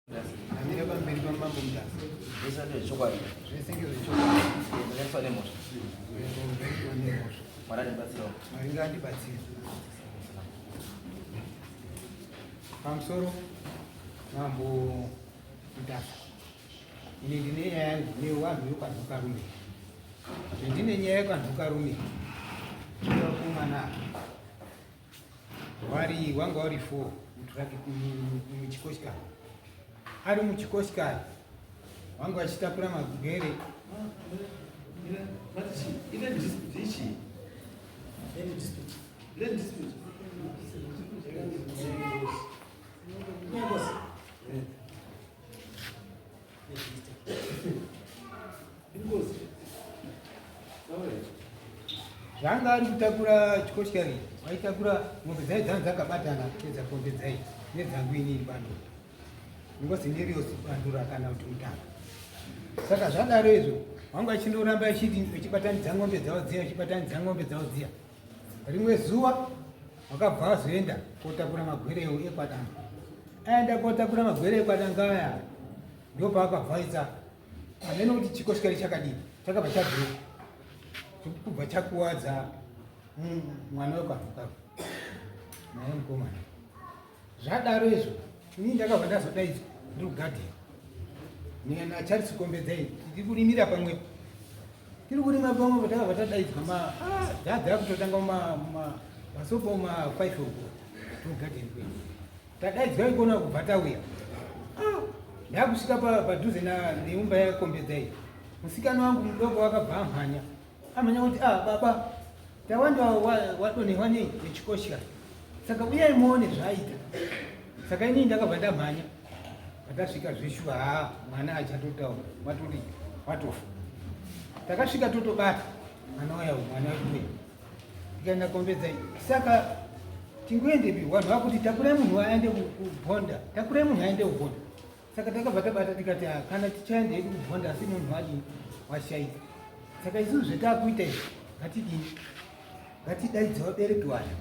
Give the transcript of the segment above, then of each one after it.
Namira pamberi pamambo mudasi. Zvese ndezvechokwadi. Zvese ngezvechokwadi. Ndakaiswa nemhosva. Ndakaiswa nemhosva. Mwari andibatsirawo. Mwari ngaandibatsire. Pamusoro mambo mudasi. Ini ndine nyaya yangu nevanhu vekwanhukarume. Zvendine nyaya yekwanhukarume. Ndinoda kumwana wanga vari 4 muturaki muchikochikari. Ari muchikochikari wanga vachitakura magwere. Zvanga ari kutakura chikochikari waitakura mombe dzaidza dzakabatana kuedza kombe dzai nedzangu inini bando ngozi ndiriyosi bandura kana kuti mutanga. Saka zvadaro izvo wanga achindoramba achibatanidza ng'ombe dzavo dziya achibatanidza ng'ombe dzavo dziya. Rimwe zuva wakabva azoenda kotakura magwere ekwadanga. Aenda kotakura magwere ekwadanga aya ndo paakabvaisa amene kuti chikochikari chakadini chakabva chabhuka kubva chakuwadza mwana wekwanhukaru naye mukomana. Zvadaro izvo inini ndakabva ndazodaidzwa ndiri kugadheni nacharisi kombedzai tiri kurimira pamwepo, tiri kurima pamwepo. Takabva tadaidzwa dhadha kutotanga masopo 5 o'clock tiri kugadheni kwedu. Tadaidzwa ikona kubva tauya ndakusvika padhuze neimba yakombedzai. Musikana wangu mudoko wakabva amhanya kuti baba tawanda wadonewa nechikochikari, saka uyai muone zvaaita. Saka inini ndakabva ndamhanya patasvika zveshuwa mwana achatotaura matoti watofa. Takasvika totobata mwana waya mwana wekuwe tikaenda kombedzai. Saka tingoendepi vanhu vakuti takurai munhu aende kubhonda, takurai munhu aende kubhonda. Saka takabva tabata tikati kana tichaenda hedu kubhonda asi munhu adi washaika. Saka isusu zvetakuita izvi ngatidini, ngatidaidze vabereki vacho.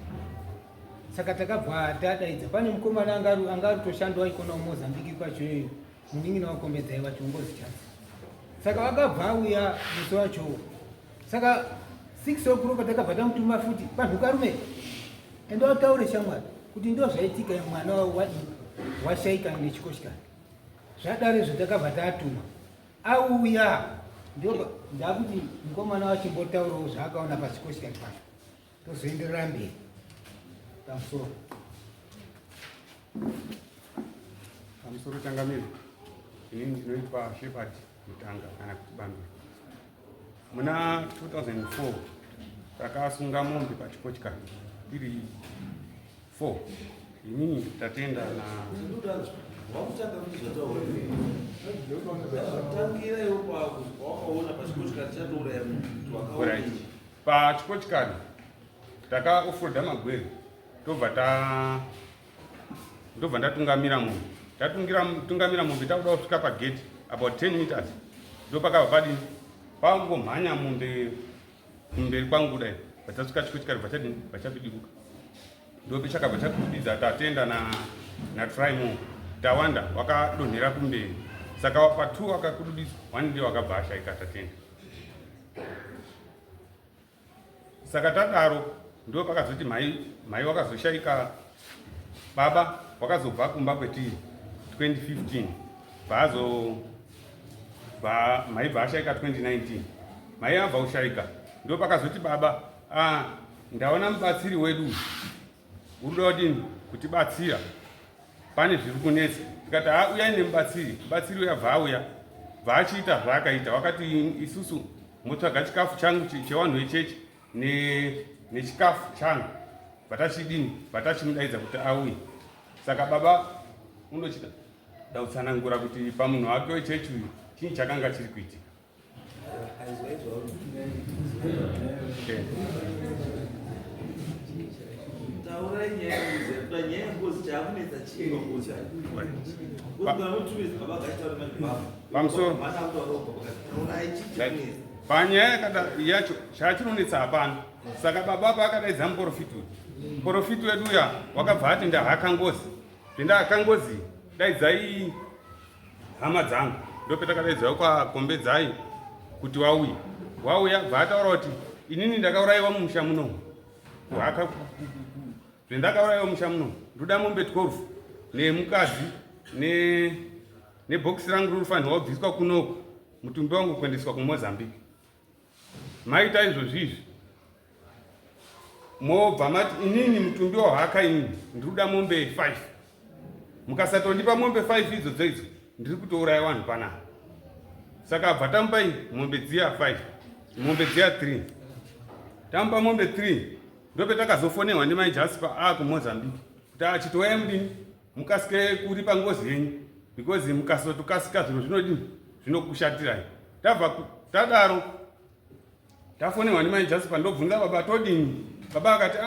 Saka takabva tadaidza. Pane mukomana anga ari toshandwa ikona kuMozambique kwacho munin'ina wakombedzai vachongozi chasi. Saka vakabva auya musi wacho. Saka 6 o'clock takabva tamutuma futi kwanhukarume enda wataure shamwari kuti ndo zvaitika mwana washaika nechikochikari. Zvadaro izvo takabva tatuma auya ndakuti mukomana wachimbotaurawo zvaakaona pachikochikari pacho tozoenderera mberi pamusoro tangamiri. Inini ndinoitwa Shepherd Mutanga kana kuti Bambi. Muna 2004 takasunga mombe pachikochikari tiri 4. Inini tatenda na pachikochikari takaofrodha magwere ndobva ndatungamira mombe. Tatungamira mombe takuda kusvika pagate about 10 meters ndo pakabva padini pangomhanya mombe kumberi kwangu kudai. Patasvika chikochikari vachapidibuka ndo pechakabva chatibudidza tatenda na trimore tawanda wakadonhera kumberi. Saka pa2 wakakududiswa 1 ndiye wakabva ashaika tatenda. Saka tadaro ndo pakazoti mai wakazoshaika, baba wakazobva kumba kwetiri 2015 mai bvaashaika 2019. Mai abva ushaika ndo pakazoti baba ndaona mubatsiri wedu uruda kudini kutibatsira, pane zviri kunetsa. Tikati uyai nemubatsiri. Mubatsiri uya bva achiita zvaakaita. Wakati isusu motsvaga chikafu changu chevanhu vechechi nechikafu changu vatachimudaidza kuti auye. Saka baba unochida dautsanangura kuti pamunhu wake wechechi uyu chii chakanga chiri kuitika. Pamusoro panyaya yacho chachinonetsa hapana. Saka baba paakadaidza muprofiti wedu uya wakabva ati ndahaka ngozi. Zvenda akangozi daidzai hama dzangu ndopetakadaidzwa kwakombedzai kuti wauya bva ataura kuti inini ndakaurayiwa mumusha muno zvendakaurayiwa mumusha muno ndoda mombe 12 neMukadzi nebhokisi rangu rinofanirwa kubviswa kunoko mutumbi wangu kuendeswa kuMozambique. Maita izvozvizvi mobva mati inini mutumbi wahaka inini ndinoda mombe 5. Mukasatondipa mombe 5 idzodzo ndiri kutouraya vanhu panapa. Saka bva tamupai mombe dziya 5, mombe dziya 3. Tamupa mombe 3 ndopetakazofonerwa ndimai Jasper kuMozambique kuti achitoya mudini mukasike kuri pangozi yenyu because mukasotokasika zviro zvinodini zvinokushatirai. Tabva tadaro tafonerwa ndimai Jasper ndobvunza baba todini. Baba akati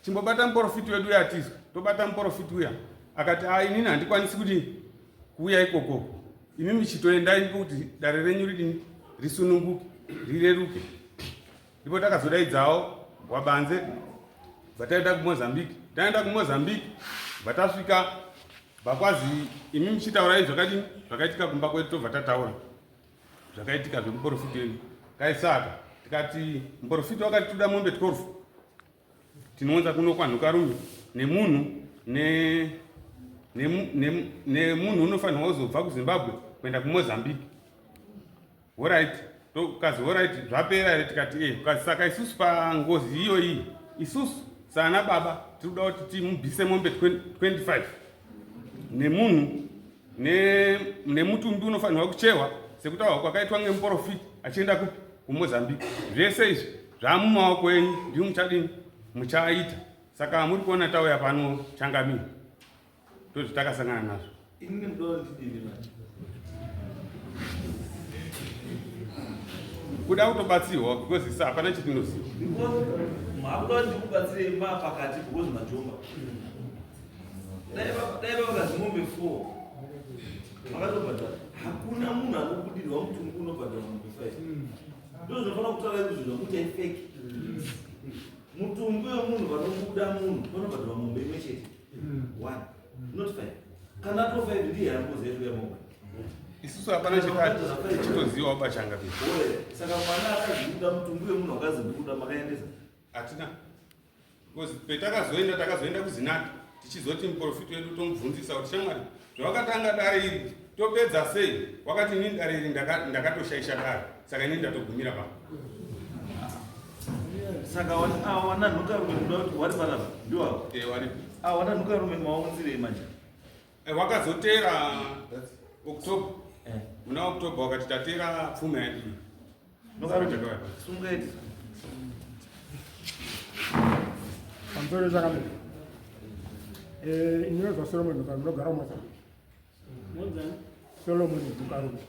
chimbobata muprofiti wedu uya atizwa. Tobata muprofiti uya akati inini handikwanisi kuti kuuya ikoko. Inini chitoendai kuti dare renyu ridini risununguke rireruke. Ndipo takazodaidzawo wabanze vataenda kuMozambique. Taenda kuMozambique vatasvika vakwazi imi muchitaurai zvakadini zvakaitika kumba kwedu tobva tataura zvakaitika zvemuprofiti wenyu. Kaisaka tikati muprofiti wakati toda mombe 12 tinounza kuno kwanhukarume nemunhu nemunhu unofanirwa kuzobva kuZimbabwe kuenda kuMozambique. Alright, tokazi alright zvapera here tikati saka isusu pangozi iyoyi isusu sana baba tinoda kuti timubvise mombe 25 nemunhu nemutumbi unofanirwa kuchehwa sekutaurwa kwakaitwa ngemuprofiti achienda kuMozambique. Zvese izvi zvamumaoko enyu ndimi muchadini muchaita. Saka muri kuona tauya pano changamira tozvitakasangana nazvo. Inini mdoni tidini manje. Kuda kutobatsirwa because isa hapana chetinoziva. Makuda ndikubatsire pakati because majomba. Dai bakazi mombe 4. Makatobhadhara. Hakuna munhu anobudirwa mutumbi unobhadhara mombe 5. Ndizvo zvinofana kutaura izvozvo kuti fake. Mutumbi wemunhu vanobuda munhu vanobhadhara mombe imwe chete. 1 not 5. Kana to 5 ndiye anoziva ya mombe. Isusu hapana chitoziva pachanga pii. Saka mwana akazibuda mutumbi wemunhu akazi ndikuda makaendesa. Hatina. Because takazoenda kuzinati tichizoti muprofiti wedu tomubvunzisa kuti shamwari zvawakatanga dare iri topedza sei? Wakati inini dare iri ndakatoshaisha dare. Saka inini ndatogumira pano. Saka wana nhukarume kuti wari panapa ndiwako. Wari. Wana nhukarume maunzire manje. Wakazotera October. Muna October wakati tatera pfuma yedu. Nhukarume sungaiti. Amtore zakamira. Inyoza Solomon nhukarume nogara muMozambique. Solomon nhukarume.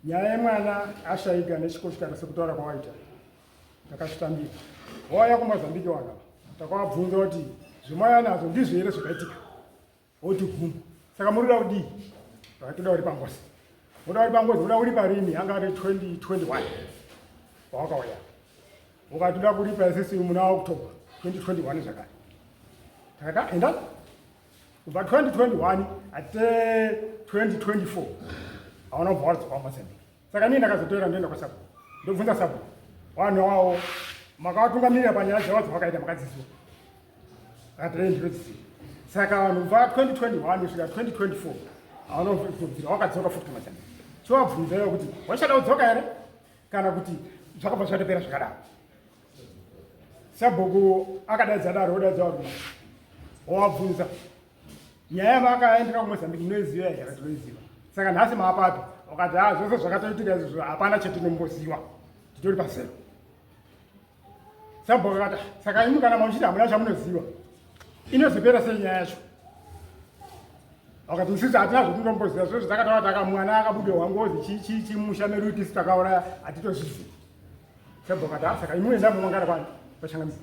Nyaya yemwana ashaiga nechikochikari sekutaura kwawaita takazvitambira. Wauya kuMozambique waka takavabvunza kuti zvimauya nazvo ndizvo here zvakaitika oti guma. Saka murikuda kudii? Toda uri pangozi. Uda uri pangozi uda uri parini anga ari 2021 wawakauya. Ukatoda kuripa isisi muna October 2021 zvakare. Takati enda kubva 2021 ate 2024 hauna kubva wadzoka kuMozambique. Saka nini ndakazotoera ndoenda kwaSabu. Ndobvunza Sabu. Vanhu wavo makawatungamirira panyaya dzavadzo vakaita makadziswa. Akati ndinodziziva. Saka vanhu kubva 2021 kusvika 2024 haunobvira wakadzoka futi kuMozambique. Chovabvunzayo kuti wachada kudzoka here kana kuti zvakabva zvatopera zvakadaro. Sabhuku akadaidza daro odaidza varume. Wavabvunza. Nyaya yavakaendera kuMozambique inoiziva here akati tinoiziva. Saka nhasi maapapi wakati zvose zvakatoitika izvozvo hapana chetinomboziva titori pasero. Sabhuku akati saka imi kana muchiti hamuna chamunoziva inozopera sei nyaya yacho. Wakati isisi hatina zvotinomboziva zvose takataura taka mwana akabude wangozi chimusha medu tisi takauraya hatitozviziva. Sabhuku akati saka imi enda mumangara kwani pachangamisa.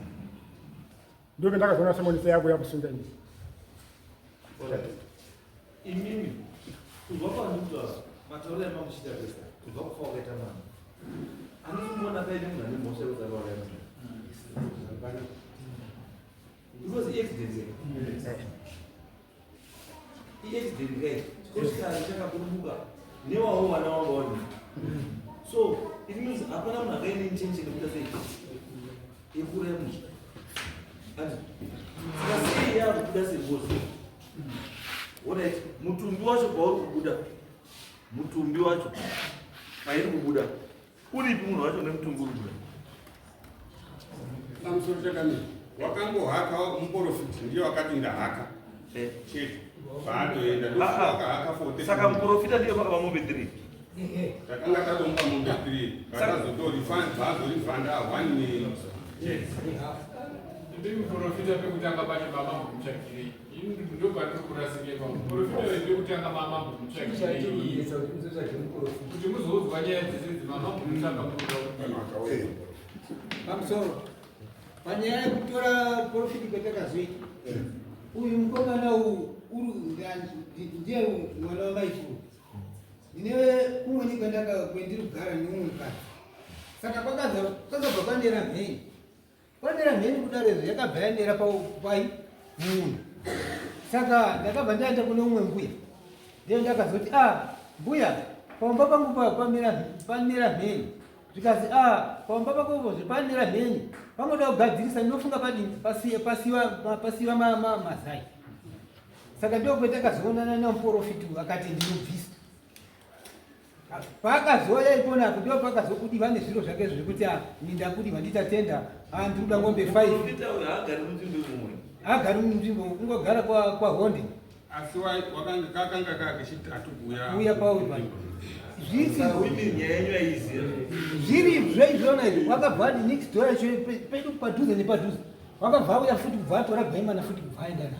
Ndoke ndakazoona semonisa yako yakusunga ini. Imimi kubva panhuta matauro emamuchita pesa kubva kufa wakaita mwana anosimona paine munhu ane mhosva yekuzarwa because accident accident kai chikochikari chakakurumuka newawo mwana wanga wani. So it means hapana munhu akaine intention yekuita sei yekuremu. Saka sei yakubuda sengozi. Alright, mutumbi wacho pauri kubuda, mutumbi wacho pairi kubuda uripi munhu wacho nemutumbi uri kubuda? Samusoro chakamira wakangohaka muprofiti ndiye wakati ndahaka chete paatoenda ndoakahaka 40. Saka muprofita ndiye pakava Mombe 3 takanga tatomupa Mombe 3 vakazorifanda 1 muprofita pekutanga pane mama muchakirei ndobva kurasikepa muprofita ndekutanga mama muchakirei kuti muzoudzwa nyaya dzese mama mutanga pamusoro panyaya yekutora profiti kwatakazoita uyu mukomana ndiye mwana wamaikuru ndinewe kumweni kwendiri kugara neMukadzi. Saka kwakabva kwandera mheni kudarezvo yakabva yandera pai munhu. Saka ndakabva ndaenda kune umwe mbuya ndiye ndakazoti mbuya pamba pangu panera mheni zvikazi pamba pakopo zvipanera mheni pangoda kugadzirisa ndinofunga padini pasiwa mazai. Saka ndokwetakazonana namuprofiti akati ndinobvisa. Paakazoya ikona apo ndipo pakazokudiwa nezviro zvake zvekuti ndakudiwa nditatenda ndikuda ng'ombe 5. Agari munzvimbo kungogara kwaHonde. asi wakanga kakishitatu kuya paupa zviri zveizvona izvi wakabva next door pedu padhuze nepadhuze wakabva uya futi kubva atora bhaimana futi kubva aenda nao.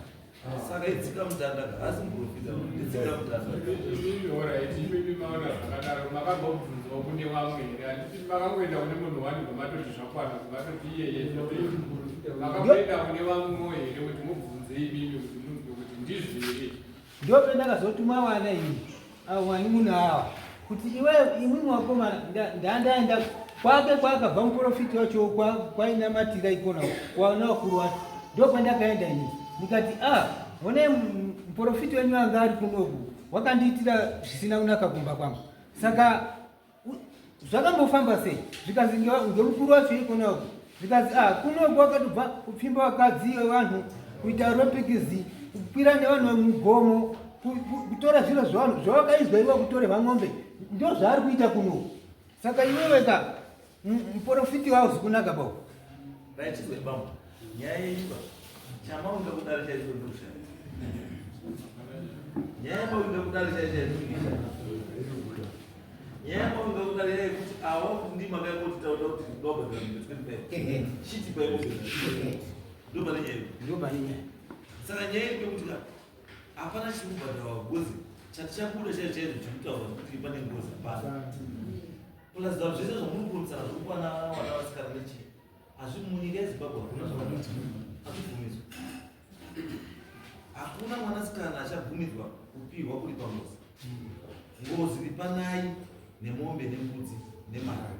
Saka idzika mutandaka asi muprofita idzika mutandaka. Maona zvakadaro makambobvunzwa kune vamwe here handiti makangoenda kune munhu wani kumatoti zvakwana kumatoti iyeye makamboenda kune vamwe here kuti mubvunzei mimi kuti ndizvi here. Ndio pendakazotuma vana ini awani munhu awa kuti imwe mwakomana ndaenda kwake kwakabva muprofiti wacho kwainamatira ikona kwaona wakuru wacho ndio pandakaenda ini nikati one muprofiti wenyu anga ari kunoku wakandiitira zvisina kunaka kumba kwangu. Saka zvakambofamba sei zvikazi ngemukuru wacho ikona uku zvikazi kunoku wakatobva kupfimba vakadzi vanhu kuita ropikizi kukwira nevanhu vamugomo kutora zviro zvavanhu zvavakaizwa iwa kutore vamombe ndio zvaari kuita kunoku. Saka iweweka muprofiti wauzi kunaka bau raichizwe bambo nyaya yeiba chamaunga kudare chaizodusha nyaya maunga kudare chaizodusha nyaya maunga kudare yekuti awa kuti ndima kaikoti tauta kuti ndobva zvambe chiti paimobe ndoba nenyaya. Saka nyaya yekuti hapana chimubhadhara wagozi chatichabuda chaizvo chikutaura kuti pane ngozi hapana plus zvinhu zvese zvamuri kurumisana zviri kuwana vana vasikana nechi hazviri munyika yeZimbabwe hakuna zvavanoita hazvibvumidzwa. Hakuna mwanasikana achabvumidzwa kupihwa kuri pamuzi. Ngozi iri panai nemombe nembudzi nemari.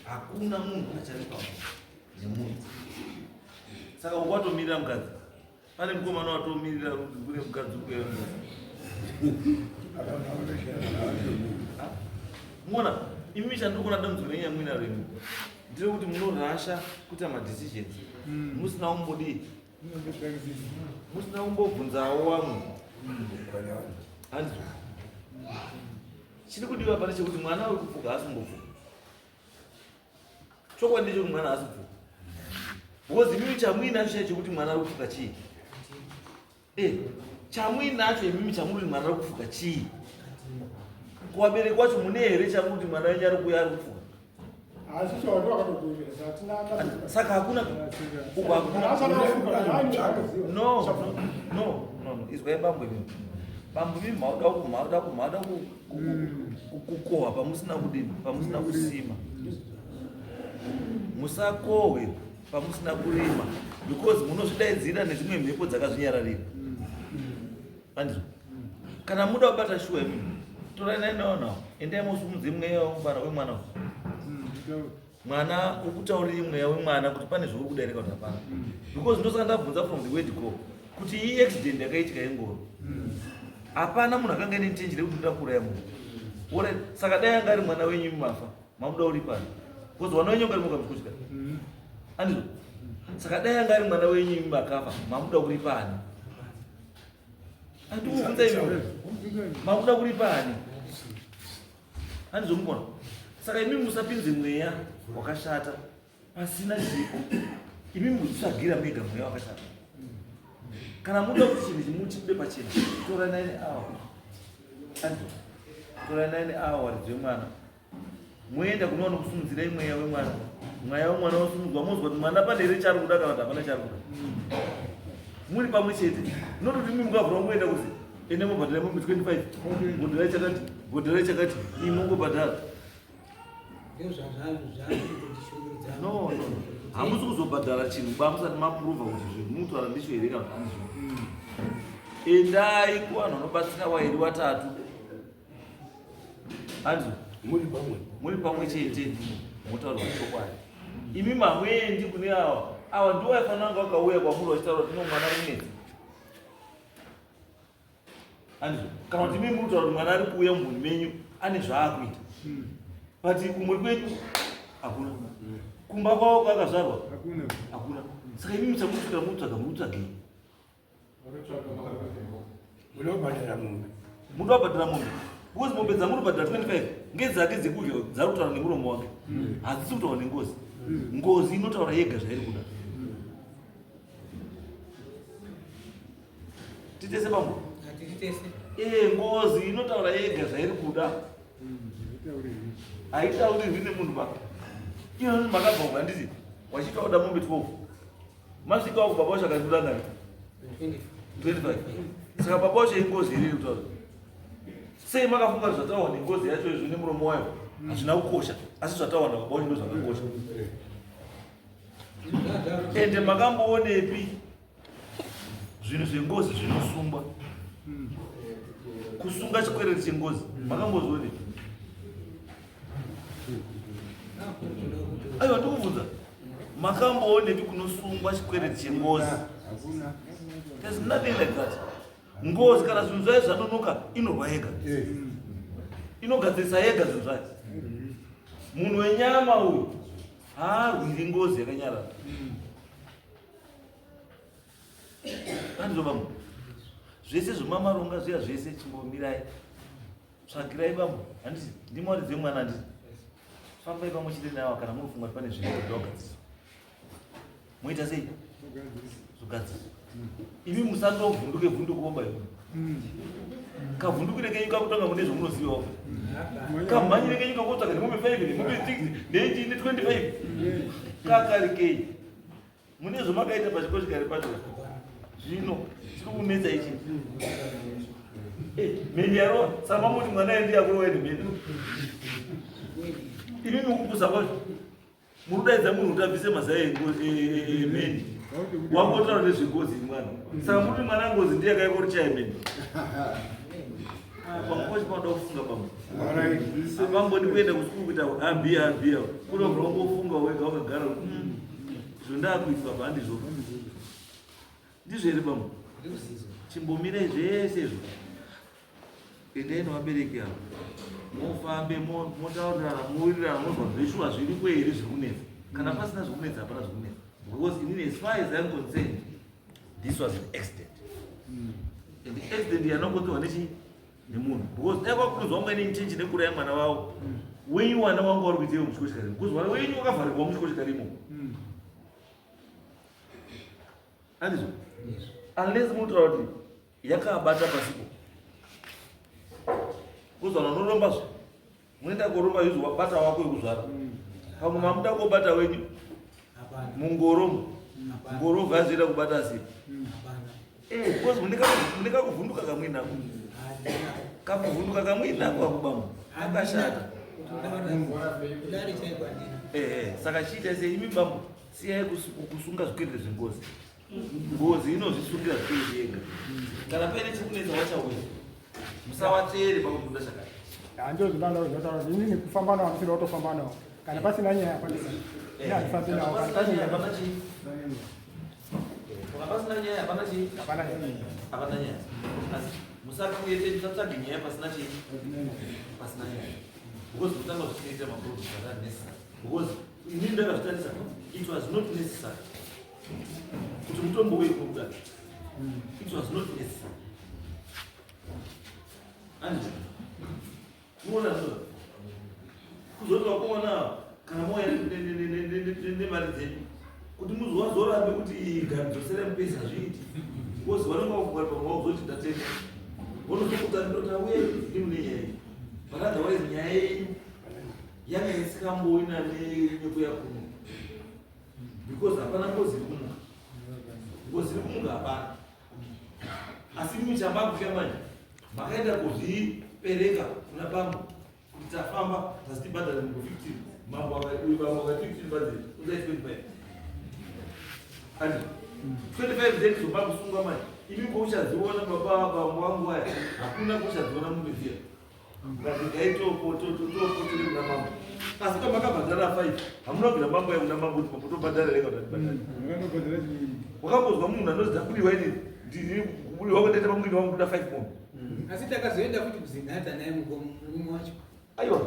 Hakuna munhu achari pamuzi nemudzi. Saka ukwatomirira mukadzi pane mukomana watomirira kune mukadzi ukuyemba mona imi chandikona dambudziko nenyamwina remu ndiri kuti munorasha kuita madecisions musina kumbodii musina kumbobvunzawo vamwe hanzi chiri kudiwa pane chekuti mwana uri kupfuga asimbopfuga chokwadi ndechekuti mwana asipfuga because imimi chamwinacho chai chekuti mwana ari kupfuga chii chamwinacho imimi chamuri mwana ari kupfuga chii kuvabereki kwacho mune here chakuti mwana wenyu ari kuya ari kupfuga saka hakuna no izwai bambo imimi bambo imimi mauda kukohwa pamusina kudini pamusina kusima musakohwe pamusina kurima because munozvidaidzira nedzimwe mhepo dzakazvinyararira andizvo kana muda kubata shuwa imimi torai nainawo endai mosumudze mweya wemubara wemwana mwana ukutauriri mweya wemwana kuti pane zviri kudarika kuti hapana because ndosaka ndabvunza from the word go kuti iyi accident yakaitika yeNgoro hapana munhu akanga ine intention yekuti ndoda kuuraya munhu. Ore saka dai anga ari mwana wenyu mumafa mamuda uri pano because mwana wenyu ungari mukamikuchika andizvo. Saka dai anga ari mwana wenyu makafa mamuda uri pani. Andikuvunza imi mamuda uri pani andizvo mubona. Saka imi musapinze mweya wakashata pasina ziko. Imi musagara mega mweya wakashata. Kana muda kuti chinhu chimuchibe pachena tora 9 hours tora 9 hours dzemwana muenda kunoona kusimudzira mweya wemwana. Mweya wemwana wosumudzwa mozwa kuti mwana pane here chari kuda kana kuti hapana chari kuda muri pamwe chete. Nototi imi mungavhura muenda kuzi ene mubhadhara mombe 25 godhara chakati godhara chakati imongobhadhara. No, hamusi kuzobhadhara chinhu bamusati mapurovha kuti zvinhu munotaura ndicho here kana kuti handizvo. Endai kuvanhu vanobatsira wairi watatu handizvo muri pamwe chete motaurwa chokwadi. Imi mamwendi kune ava ndiwo vaifanira kunge vakauya kwamuri vachitaura kuti no mwana runetsa handizvo. Kana kuti imi munotaura kuti mwana ari kuuya mumhuri menyu ane zvaakuita but kumuri kwedu hakuna. Kumba kwavo kwakazvarwa hakuna. Saka imi muchamutsvaka mutsvagei? Muda wabhadhara mombe because mombe dzamuri bhadhara 25 ngedzake dzekudya dzari kutaura nemuromo wake hadzisi kutaura nengozi. Ngozi inotaura yega zvairi kuda. Titese pamwe ngozi inotaura yega zvairi kuda haitaurirwi nemunhu baba. Iyo makabva uku handiti wachika uda mombe 12 masvika uku baba wacho akandurangana 25. Saka baba wacho ingozi here kutaura. Sei makafunga kuti zvataurwa nengozi yacho izvo nemuromo wayo hazvina kukosha asi zvataurwa nababa wacho ndozvakakosha. Ende makamboonepi zvinhu zvengozi zvinosungwa kusunga chikwereti chengozi makambozvionepi? Aiwa ndikubvunza makamboonepi kunosungwa chikwereti chengozi? There's nothing like that. Ngozi kana zvinhu zvayo zvanonoka inorwa yega inogadzirisa yega zvinhu zvayo. Munhu wenyama uyu haarwiri ngozi yakanyarara. Handizvo zvese zvomamaronga zviya zvese chimbomirai tsvagirai vamwe handiti ndimwari dzemwana handiti fambai pamwe chete navo kana munofunga kuti pane zvinhu zvogadzirisa moita sei zogadzirisa. Imi musatovhunduke vhundukoba ivo kavhundukire kenyuka kutanga mune zvomunozivawo kamhanyire kenyuka kotsvaga nemombe 5 nemombe 6 ne18 ne25 kakarikei mune zvomakaita pachikochikari pacho zvino chiri kunetsa ichi mheni yarova saka mamuti mwana endi yakurowaini mheni imi mukupusa kwacho murudaidza munhu kuti abvise mazai emheni wangotaura nezvengozi mwana saka muti mwana ngozi ndiye akaikoti chaimheni pamwepochi panoda kufunga pamwe apambodi kuenda kusikuru kuita ambiya kunobva wangofunga wega wakagara zvondakuitwa pa handizvo ndizvo here pamwe chimbomirai zvese izvo endai nevabereki avo mofambe motaurirana mowirirana mozwa zveshuwa zviriko here zviri kunetsa kana pasina zviri kunetsa hapana zviri kunetsa because inini as far as I am concerned this was an accident and the accident yanokonzerwa nemunhu because dai kwakunonzwa vamwe neintention yekuuraya mwana wavo wenyu wana wangu vari kuitewo muchikochikari because mwana wenyu wakavharirwa muchikochikari imomo handizvo unless munotaura kuti yakabata pasipo kuzwana unorombazvo munoenda koromba yuzi wabata wako yekuzvara pamwe mamuda kobata wenyu mungoromo ngoro vhaziita kubata sei because muneka kuvhunduka kamwe nako kakuvhunduka kamwe nako akubama akashata saka chiita sei imi bambo siyai kusunga zvikwereti zvengozi. Ngozi inozvisungira zvikwereti yega kana paine chikunetsa wachauya musawateere pakubuda chakati handozvinanozotaura inini kufamba nawo handisina kutofamba nawo kana pasina nyaya handifambi nawo pasina nyaya hapana nyaya musatsvage nyaya pasina chii pasina nyaya because kutanga zvichinoita maprofit are necessary because inini ndakazvitarisa it was not necessary kuti mutombo weikuda it was not necessary andi unoona kuzoti wakuona kana moya nemari dzedu kuti muzowazorambe kuti gamidzosere mupesa hazviiti because vanenge vakuga pamwa kuzoti ndatenda vonozokutanidota uye ndimune nyaya iyi but otherwise nyaya yenyu yanga isikamboina nenyoko yakuno because hapana ngozi iri kumuka ngozi iri kumuka hapana asi muchambakufya manje makaenda kuzvipereka kuna bambo kuti tafamba tasitibhadhara mungo 15 mambo aka 15 badze uzaiti 25 andi 25 zeni zomba kusunga manje imi kouchadziona baba wangu aya hakuna kouchadziona mumidziya ngazvigaitopotiri kuna mambo asi kama makabhadhara 5 hamunobvira mambo yakuna mambo kuti mapotobhadhara rega utatibhadhara wakambozwa munhu anozita kudiwa ini kudiwa kwendaita pamwiri wangu kuda 5 mombe asi takazoenda kuti kuzinhata naye murume wacho aiwa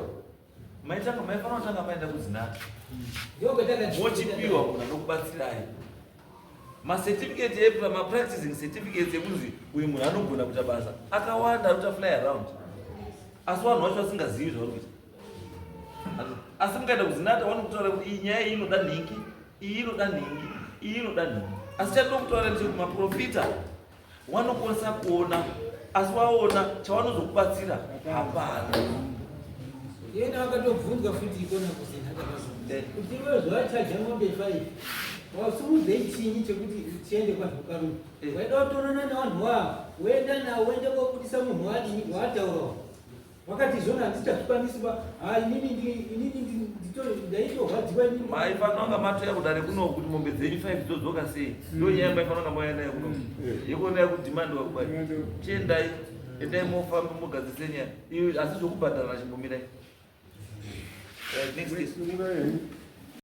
maitanga maifanira kutanga maenda kuzinhata mochipiwa munhu anokubatsirai macertificate epra mapracticing certificates ekuzi uyu munhu anogona kuita basa akawanda arikuta fly around asi vanhu vacho vasingazivi zvavari kuita asi mukaenda kuzinhata vanokutaura kuti iyi nyaya iyi inoda nhingi iyi inoda nhingi iyi inoda nhingi asi chandoda kutaura ndechekuti maprofita vanokwanisa kuona asi waona chavanozokubatsira hapana yena wakatobvunzwa futi ikona kuzinhata kuti iwe zvachaja mombe 5 wasumudze chinyi chekuti chiende kwadhukarume waida kutonana nevanhu wavo woenda nawo woende kobudisa munhu wadini wataurawo wakati zvona handichazvikwanisiba inini ndaitorwadziwa inini maifanira kunga matoya kudare kuno kuti mombe dzenyu 5 dzodzoka sei ndo nyaya maifanira kunga mauya nayo kuno yekona yakudhimandi wakubai chiendai endai mofamba mogadzise nyaya iyo asi zvokubhadhara chimbomirai next